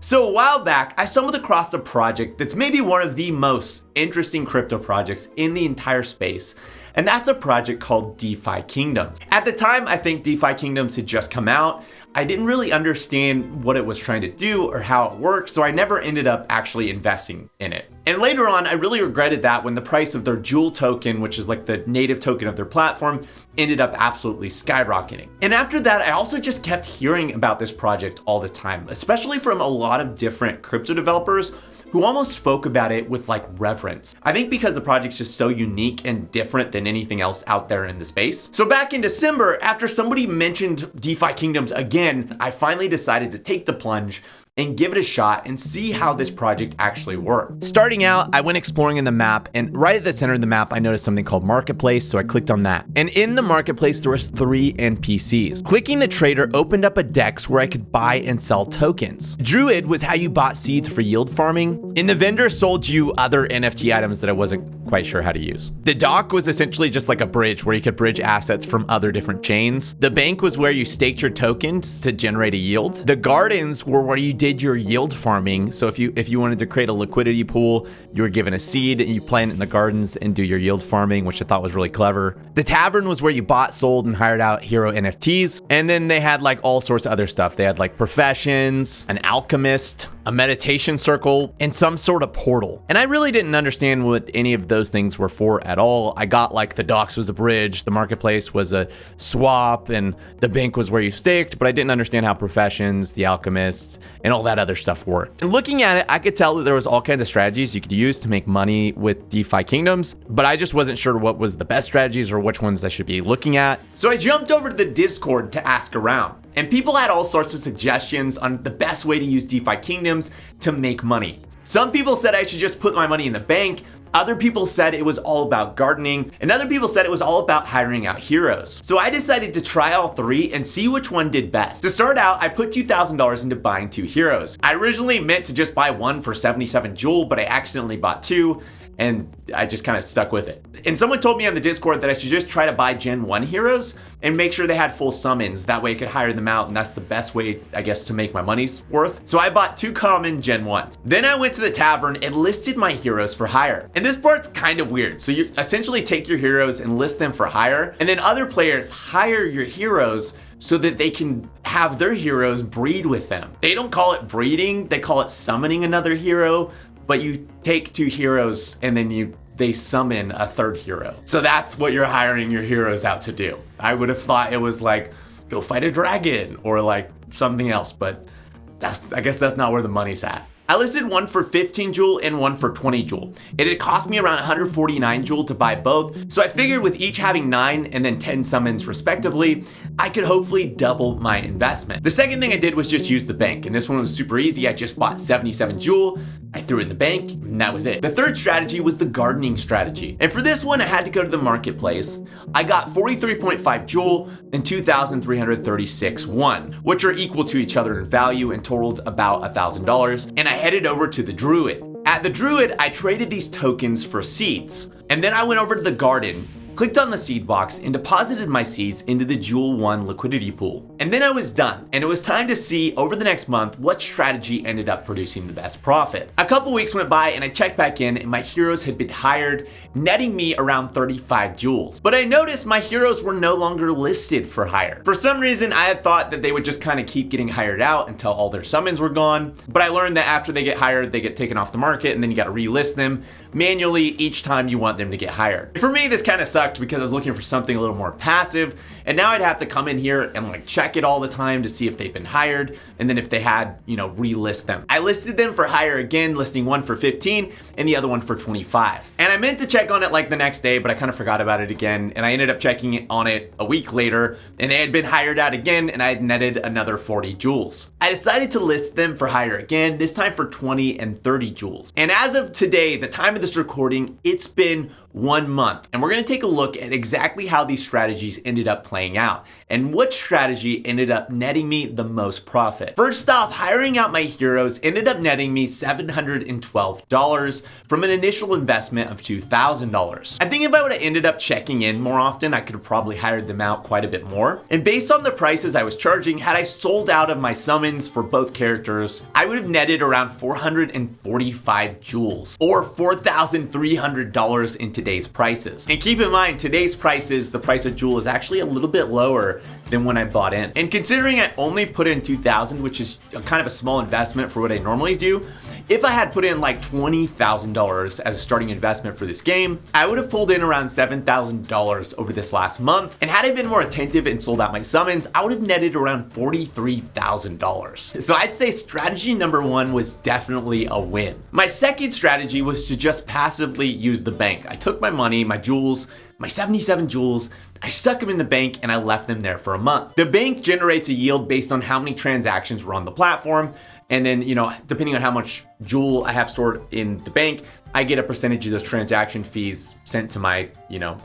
So a while back, I stumbled across a project that's maybe one of the most interesting crypto projects in the entire space. And that's a project called Defi Kingdoms. At the time, I think Defi Kingdoms had just come out. I didn't really understand what it was trying to do or how it worked, so I never ended up actually investing in it. And later on, I really regretted that when the price of their Jewel token, which is like the native token of their platform, ended up absolutely skyrocketing. And after that, I also just kept hearing about this project all the time, especially from a lot of different crypto developers who almost spoke about it with like reverence. I think because the project's just so unique and different than anything else out there in the space. So back in December, after somebody mentioned DeFi Kingdoms again, I finally decided to take the plunge and give it a shot and see how this project actually worked. Starting out, I went exploring in the map, and right at the center of the map, I noticed something called Marketplace, so I clicked on that. And in the Marketplace, there was 3 NPCs. Clicking the trader opened up a DEX where I could buy and sell tokens. Druid was how you bought seeds for yield farming, and the vendor sold you other NFT items that I wasn't quite sure how to use. The dock was essentially just like a bridge where you could bridge assets from other different chains. The bank was where you staked your tokens to generate a yield. The gardens were where you did your yield farming. So if you wanted to create a liquidity pool, you were given a seed and you plant it in the gardens and do your yield farming, which I thought was really clever. The tavern was where you bought, sold, and hired out hero NFTs. And then they had like all sorts of other stuff. They had like professions, an alchemist, a meditation circle, and some sort of portal. And I really didn't understand what any of those things were for at all. I got like the docks was a bridge, the marketplace was a swap, and the bank was where you staked, but I didn't understand how professions, the alchemists, and all that other stuff worked. And looking at it, I could tell that there was all kinds of strategies you could use to make money with DeFi Kingdoms, but I just wasn't sure what was the best strategies or which ones I should be looking at. So I jumped over to the Discord to ask around. And people had all sorts of suggestions on the best way to use DeFi Kingdoms to make money. Some people said I should just put my money in the bank. Other people said it was all about gardening, and other people said it was all about hiring out heroes. So I decided to try all 3 and see which one did best. To start out, I put $2,000 into buying 2 heroes. I originally meant to just buy one for 77 Jewel, but I accidentally bought 2. And I just kind of stuck with it. And someone told me on the Discord that I should just try to buy Gen 1 heroes and make sure they had full summons. That way I could hire them out, and that's the best way, I guess, to make my money's worth. So I bought 2 common Gen 1s. Then I went to the tavern and listed my heroes for hire. And this part's kind of weird. So you essentially take your heroes and list them for hire, and then other players hire your heroes so that they can have their heroes breed with them. They don't call it breeding, they call it summoning another hero. But you take 2 heroes and then they summon a 3rd hero. So that's what you're hiring your heroes out to do. I would have thought it was like, go fight a dragon or like something else, but I guess that's not where the money's at. I listed one for 15 Jewel and one for 20 Jewel. It had cost me around 149 Jewel to buy both, so I figured with each having 9 and then 10 summons respectively, I could hopefully double my investment. The second thing I did was just use the bank, and this one was super easy. I just bought 77 Jewel, I threw it in the bank, and that was it. The third strategy was the gardening strategy. And for this one, I had to go to the marketplace. I got 43.5 Jewel and 2,336 won, which are equal to each other in value and totaled about $1,000. And I headed over to the Druid. At the Druid, I traded these tokens for seeds. And then I went over to the garden, clicked on the seed box, and deposited my seeds into the Jewel 1 liquidity pool. And then I was done, and it was time to see over the next month what strategy ended up producing the best profit. A couple weeks went by and I checked back in and my heroes had been hired, netting me around 35 jewels. But I noticed my heroes were no longer listed for hire. For some reason, I had thought that they would just kind of keep getting hired out until all their summons were gone. But I learned that after they get hired, they get taken off the market and then you got to relist them manually each time you want them to get hired. For me, this kind of sucked because I was looking for something a little more passive, and now I'd have to come in here and like check it all the time to see if they've been hired, and then if they had, relist them. I listed them for hire again, listing one for 15 and the other one for 25. And I meant to check on it like the next day, but I kind of forgot about it again, and I ended up checking on it a week later, and they had been hired out again, and I had netted another 40 jewels. I decided to list them for hire again, this time for 20 and 30 jewels. And as of today, the time of this recording, it's been 1 month. And we're gonna take a look at exactly how these strategies ended up playing out and which strategy ended up netting me the most profit. First off, hiring out my heroes ended up netting me $712 from an initial investment of $2,000. I think if I would have ended up checking in more often, I could have probably hired them out quite a bit more. And based on the prices I was charging, had I sold out of my summons for both characters, I would have netted around 445 jewels or $4,300 in today's prices. And keep in mind, today's prices, the price of jewel is actually a little bit lower than when I bought in. And considering I only put in 2,000, which is kind of a small investment for what I normally do, if I had put in like $20,000 as a starting investment for this game, I would have pulled in around $7,000 over this last month. And had I been more attentive and sold out my summons, I would have netted around $43,000. So I'd say strategy number 1 was definitely a win. My second strategy was to just passively use the bank. I took my money, my jewels, my 77 jewels, I stuck them in the bank and I left them there for a month. The bank generates a yield based on how many transactions were on the platform. And then, depending on how much jewel I have stored in the bank, I get a percentage of those transaction fees sent to my,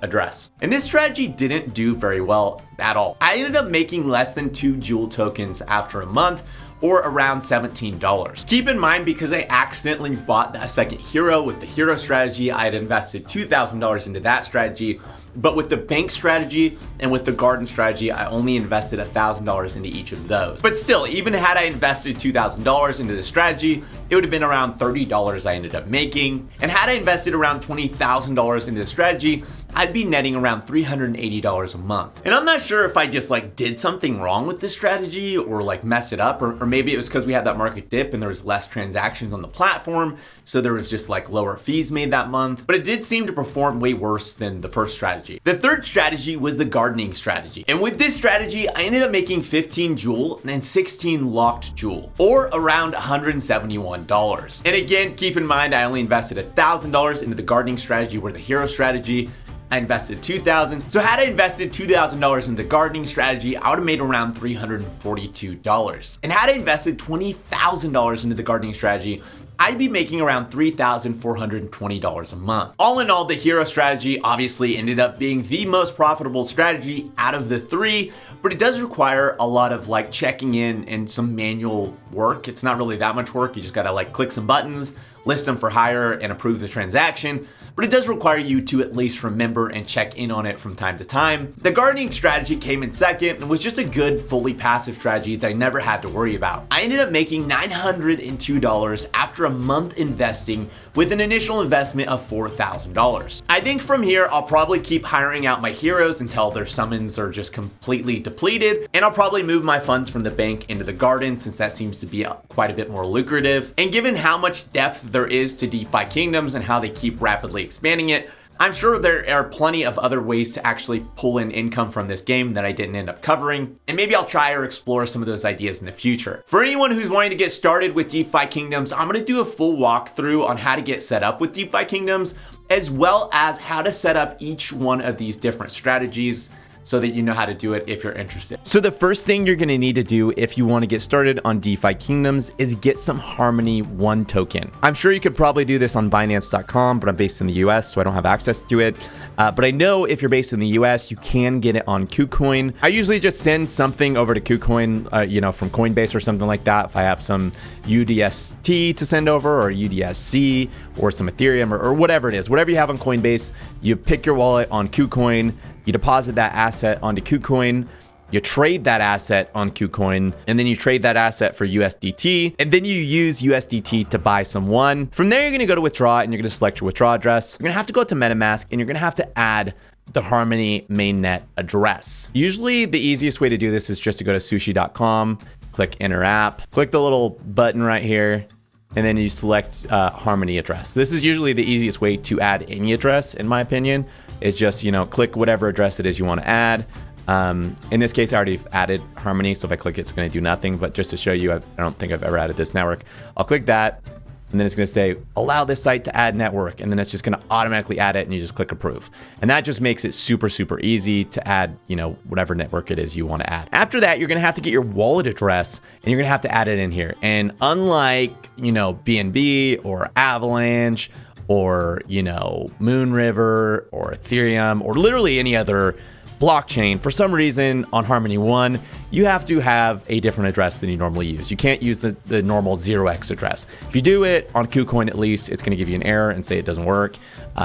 address. And this strategy didn't do very well at all. I ended up making less than 2 jewel tokens after a month, or around $17. Keep in mind, because I accidentally bought a second hero with the hero strategy, I had invested $2,000 into that strategy. But with the bank strategy and with the garden strategy, I only invested $1,000 into each of those. But still, even had I invested $2,000 into the strategy, it would have been around $30 I ended up making. And had I invested around $20,000 into the strategy, I'd be netting around $380 a month. And I'm not sure if I just did something wrong with this strategy or messed it up, or maybe it was because we had that market dip and there was less transactions on the platform, so there was just lower fees made that month. But it did seem to perform way worse than the first strategy. The third strategy was the gardening strategy. And with this strategy, I ended up making 15 jewel and 16 locked jewel, or around $171. And again, keep in mind, I only invested $1,000 into the gardening strategy or the hero strategy. I invested $2,000. So had I invested $2,000 in the gardening strategy, I would have made around $342. And had I invested $20,000 into the gardening strategy, I'd be making around $3,420 a month. All in all, the hero strategy obviously ended up being the most profitable strategy out of the 3, but it does require a lot of checking in and some manual work. It's not really that much work. You just gotta click some buttons, list them for hire, and approve the transaction. But it does require you to at least remember and check in on it from time to time. The gardening strategy came in second and was just a good, fully passive strategy that I never had to worry about. I ended up making $902 after a month investing with an initial investment of $4,000. I think from here, I'll probably keep hiring out my heroes until their summons are just completely depleted, and I'll probably move my funds from the bank into the garden since that seems to be quite a bit more lucrative. And given how much depth there is to DeFi Kingdoms and how they keep rapidly expanding it, I'm sure there are plenty of other ways to actually pull in income from this game that I didn't end up covering, and maybe I'll try or explore some of those ideas in the future. For anyone who's wanting to get started with DeFi Kingdoms, I'm gonna do a full walkthrough on how to get set up with DeFi Kingdoms, as well as how to set up each one of these different strategies so that you know how to do it if you're interested. So the first thing you're gonna need to do if you wanna get started on DeFi Kingdoms is get some Harmony 1 token. I'm sure you could probably do this on Binance.com, but I'm based in the US, so I don't have access to it. But I know if you're based in the US, you can get it on KuCoin. I usually just send something over to KuCoin, from Coinbase or something like that. If I have some USDT to send over, or USDC, or some Ethereum, or whatever it is, whatever you have on Coinbase, you pick your wallet on KuCoin, you deposit that asset onto KuCoin, you trade that asset on KuCoin, and then you trade that asset for USDT, and then you use USDT to buy some one. From there, you're gonna go to withdraw, and you're gonna select your withdrawal address. You're gonna have to go to MetaMask, and you're gonna have to add the Harmony mainnet address. Usually, the easiest way to do this is just to go to sushi.com, click enter app, click the little button right here, and then you select Harmony address. This is usually the easiest way to add any address, in my opinion. Is just, click whatever address it is you want to add. In this case, I already added Harmony, so if I click it, it's going to do nothing. But just to show you, I don't think I've ever added this network. I'll click that, and then it's going to say, allow this site to add network. And then it's just going to automatically add it, and you just click approve. And that just makes it super, super easy to add, whatever network it is you want to add. After that, you're going to have to get your wallet address, and you're going to have to add it in here. And unlike, BNB or Avalanche, or, you know, Moonriver or Ethereum or literally any other blockchain, for some reason on Harmony One, you have to have a different address than you normally use. You can't use the normal 0x address. If you do it on KuCoin, at least, it's going to give you an error and say it doesn't work.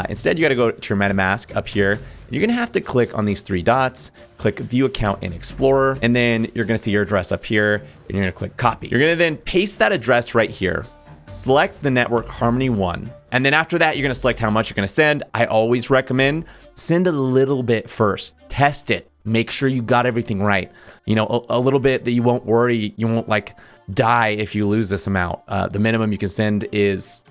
Instead, you got to go to your MetaMask up here. You're going to have to click on these three dots, click View Account in Explorer, and then you're going to see your address up here, and you're going to click Copy. You're going to then paste that address right here, select the network Harmony One, and then after that, you're going to select how much you're going to send. I always recommend send a little bit first. Test it. Make sure you got everything right. You know, a little bit that you won't worry. You won't like die if you lose this amount. The minimum you can send is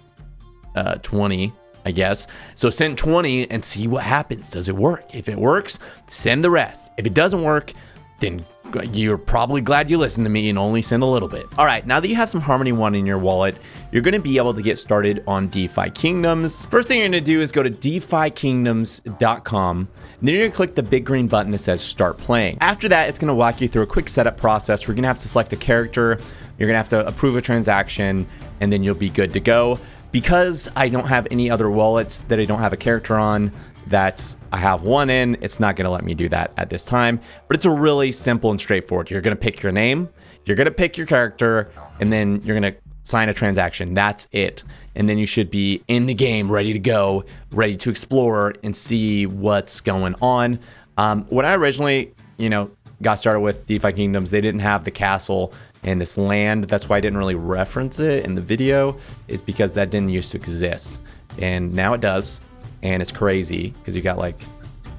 20, I guess. So send 20 and see what happens. Does it work? If it works, send the rest. If it doesn't work, then you're probably glad you listened to me and only send a little bit. All right, now that you have some Harmony One in your wallet, you're gonna be able to get started on DeFi Kingdoms. First thing you're gonna do is go to DeFiKingdoms.com, and then you're gonna click the big green button that says Start Playing. After that, it's gonna walk you through a quick setup process. We're gonna have to select a character, you're gonna have to approve a transaction, and then you'll be good to go. Because I don't have any other wallets that I don't have a character on, that I have one in, it's not gonna let me do that at this time, but it's a really simple and straightforward. You're gonna pick your name, you're gonna pick your character, and then you're gonna sign a transaction. That's it. And then you should be in the game, ready to go, ready to explore and see what's going on. When I originally, you know, got started with DeFi Kingdoms, they didn't have the castle and this land. That's why I didn't really reference it in the video, is because that didn't used to exist. And now it does. And it's crazy because you got like,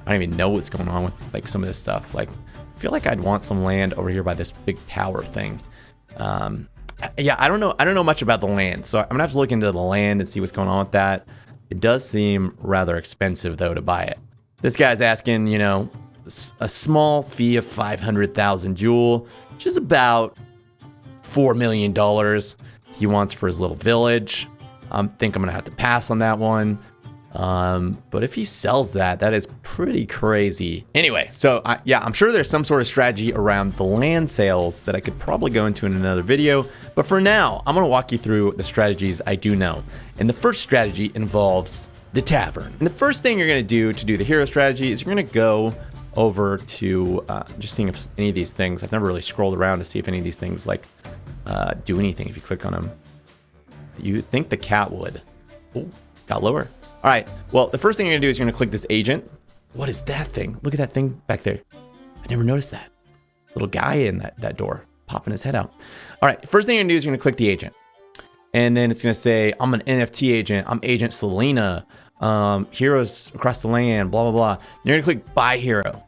I don't even know what's going on with like some of this stuff. Like, I feel like I'd want some land over here by this big tower thing. Yeah, I don't know much about the land, so I'm gonna have to look into the land and see what's going on with that. It does seem rather expensive though to buy it. This guy's asking, you know, a small fee of 500,000 Joule, which is about $4 million he wants for his little village. I think I'm gonna have to pass on that one. But if he sells that, that is pretty crazy. Anyway, so yeah, I'm sure there's some sort of strategy around the land sales that I could probably go into in another video. But for now, I'm gonna walk you through the strategies I do know. And the first strategy involves the tavern. And the first thing you're gonna do to do the hero strategy is you're gonna go over to just seeing if any of these things, I've never really scrolled around to see if any of these things like do anything if you click on them. You think the cat would. Oh, got lower. All right, well, the first thing you're gonna do is you're gonna click this agent. What is that thing? Look at that thing back there. I never noticed that. Little guy in that door, popping his head out. All right, first thing you're gonna do is you're gonna click the agent. And then it's gonna say, I'm an NFT agent, I'm Agent Selena, heroes across the land, blah, blah, blah. You're gonna click buy hero.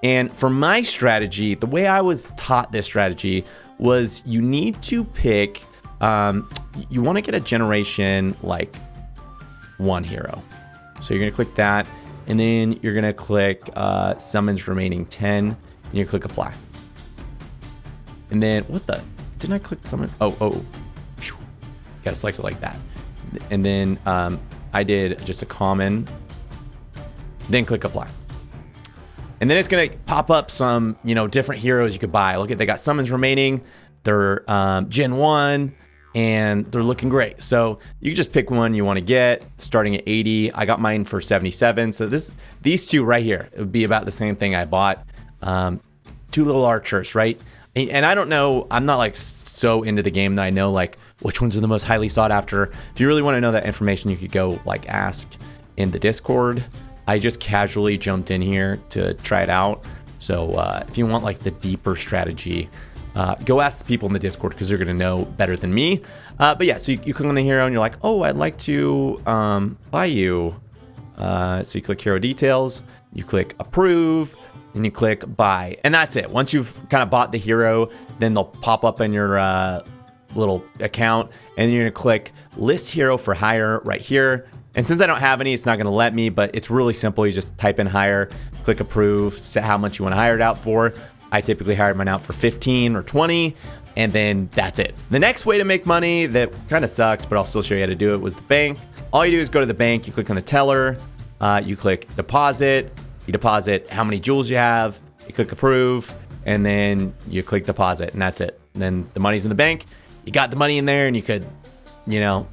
And for my strategy, the way I was taught this strategy was you need to pick, you want to get a generation like 1 hero. So you're going to click that, and then you're going to click summons remaining 10, and you click apply. And then, what the? Didn't I click summon? Oh. Got to select it like that. And then I did just a common, then click apply. And then it's going to pop up some, you know, different heroes you could buy. Look at, they got summons remaining. They're Gen 1. And they're looking great. So you can just pick one you want to get, starting at 80. I got mine for 77. So these two right here, it would be about the same thing I bought. 2 little archers, right? And I don't know, I'm not like so into the game that I know like which ones are the most highly sought after. If you really want to know that information, you could go like ask in the Discord. I just casually jumped in here to try it out. So if you want like the deeper strategy, go ask the people in the Discord because they're going to know better than me. But yeah, so you click on the hero and you're like, oh, I'd like to buy you. So you click hero details, you click approve, and you click buy. And that's it. Once you've kind of bought the hero, then they'll pop up in your little account, and then you're going to click list hero for hire right here. And since I don't have any, it's not going to let me, but it's really simple. You just type in hire, click approve, set how much you want to hire it out for. I typically hire mine out for 15 or 20, and then that's it. The next way to make money that kind of sucks, but I'll still show you how to do it, was the bank. All you do is go to the bank, you click on the teller, you click deposit, you deposit how many joules you have, you click approve, and then you click deposit, and that's it. And then the money's in the bank, you got the money in there, and you could, you know,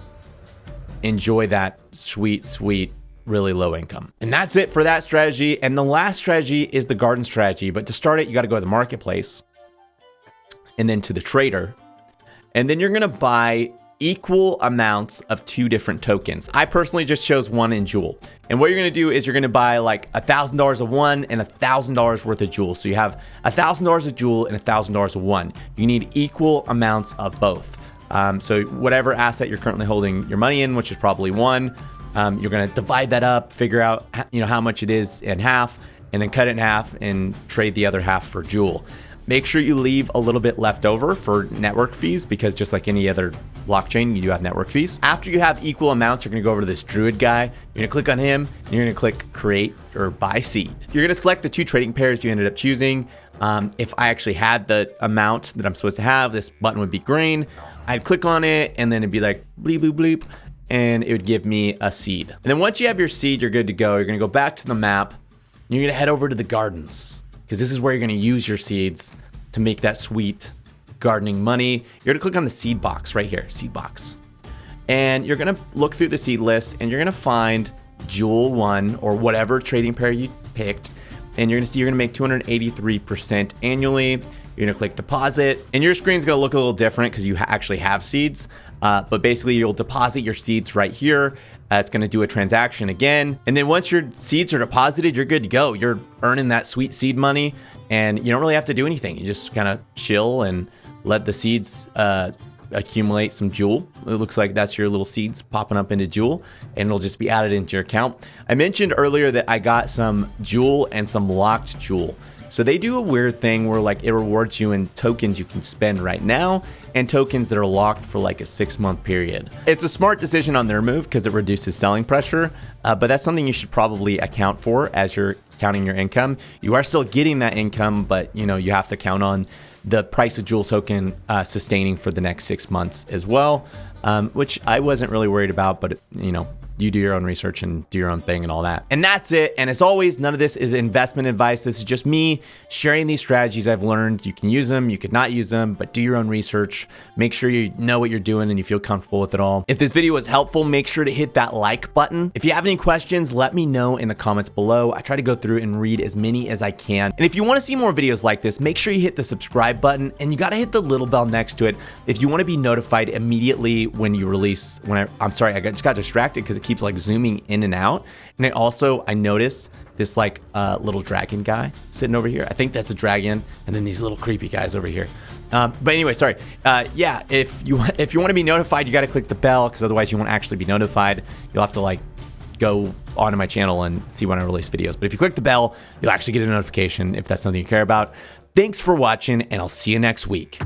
enjoy that sweet, sweet, really low income. And that's it for that strategy. And the last strategy is the garden strategy. But to start it, you got to go to the marketplace and then to the trader. And then you're going to buy equal amounts of 2 different tokens. I personally just chose one in Jewel. And what you're going to do is you're going to buy like $1,000 of one and $1,000 worth of Jewel. So you have $1,000 of Jewel and $1,000 of one. You need equal amounts of both. So whatever asset you're currently holding your money in, which is probably one, you're going to divide that up, figure out how much it is in half, and then cut it in half and trade the other half for Jewel. Make sure you leave a little bit left over for network fees, because just like any other blockchain, you do have network fees. After you have equal amounts, you're going to go over to this Druid guy. You're going to click on him, and you're going to click create or buy seed. You're going to select the 2 trading pairs you ended up choosing. If I actually had the amount that I'm supposed to have, this button would be green. I'd click on it, and then it'd be like bleep, bleep, bleep, and it would give me a seed. And then once you have your seed, you're good to go. You're going to go back to the map. You're going to head over to the gardens, because this is where you're going to use your seeds to make that sweet gardening money. You're going to click on the seed box right here, seed box. And you're going to look through the seed list, and you're going to find Jewel 1 or whatever trading pair you picked. And you're going to see you're going to make 283% annually. You're going to click deposit, and your screen's going to look a little different because you actually have seeds. But basically, you'll deposit your seeds right here. It's going to do a transaction again. And then once your seeds are deposited, you're good to go. You're earning that sweet seed money, and you don't really have to do anything. You just kind of chill and let the seeds accumulate some Jewel. It looks like that's your little seeds popping up into Jewel, and it'll just be added into your account. I mentioned earlier that I got some Jewel and some locked Jewel. So they do a weird thing where like it rewards you in tokens you can spend right now and tokens that are locked for like a 6-month period. It's a smart decision on their move because it reduces selling pressure, but that's something you should probably account for as you're counting your income. You are still getting that income, but you have to count on the price of Jewel token sustaining for the next 6 months as well, which I wasn't really worried about, but you do your own research and do your own thing and all that. And that's it. And as always, none of this is investment advice. This is just me sharing these strategies I've learned. You can use them, you could not use them, but do your own research. Make sure you know what you're doing and you feel comfortable with it all. If this video was helpful, make sure to hit that like button. If you have any questions, let me know in the comments below. I try to go through and read as many as I can. And if you want to see more videos like this, make sure you hit the subscribe button, and you got to hit the little bell next to it if you want to be notified immediately when you release. I'm sorry, I just got distracted because it keeps like zooming in and out. And I noticed this like little dragon guy sitting over here. I think that's a dragon, and then these little creepy guys over here. But anyway, sorry. Yeah, if you want to be notified, you got to click the bell, because otherwise you won't actually be notified. You'll have to like go onto my channel and see when I release videos. But if you click the bell, you'll actually get a notification if that's something you care about. Thanks for watching, and I'll see you next week.